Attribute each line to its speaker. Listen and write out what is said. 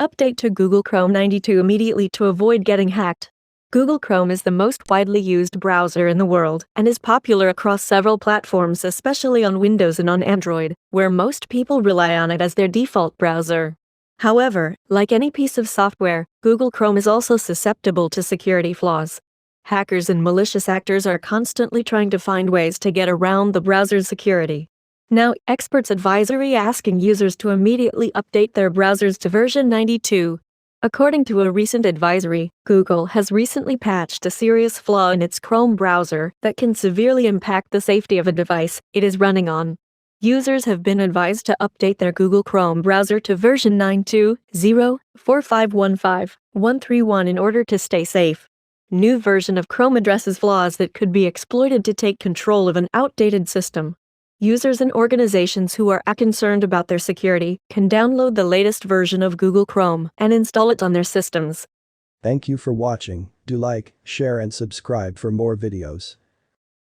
Speaker 1: Update to Google Chrome 92 immediately to avoid getting hacked. Google Chrome is the most widely used browser in the world and is popular across several platforms, especially on Windows and on Android, where most people rely on it as their default browser. However, like any piece of software, Google Chrome is also susceptible to security flaws. Hackers and malicious actors are constantly trying to find ways to get around the browser's security. Now, experts advisory asking users to immediately update their browsers to version 92. According to a recent advisory, Google has recently patched a serious flaw in its Chrome browser that can severely impact the safety of a device it is running on. Users have been advised to update their Google Chrome browser to version 920.4515.131 in order to stay safe. New version of Chrome addresses flaws that could be exploited to take control of an outdated system. Users and organizations who are concerned about their security can download the latest version of Google Chrome and install it on their systems.
Speaker 2: Thank you for watching. Do like, share and subscribe for more videos.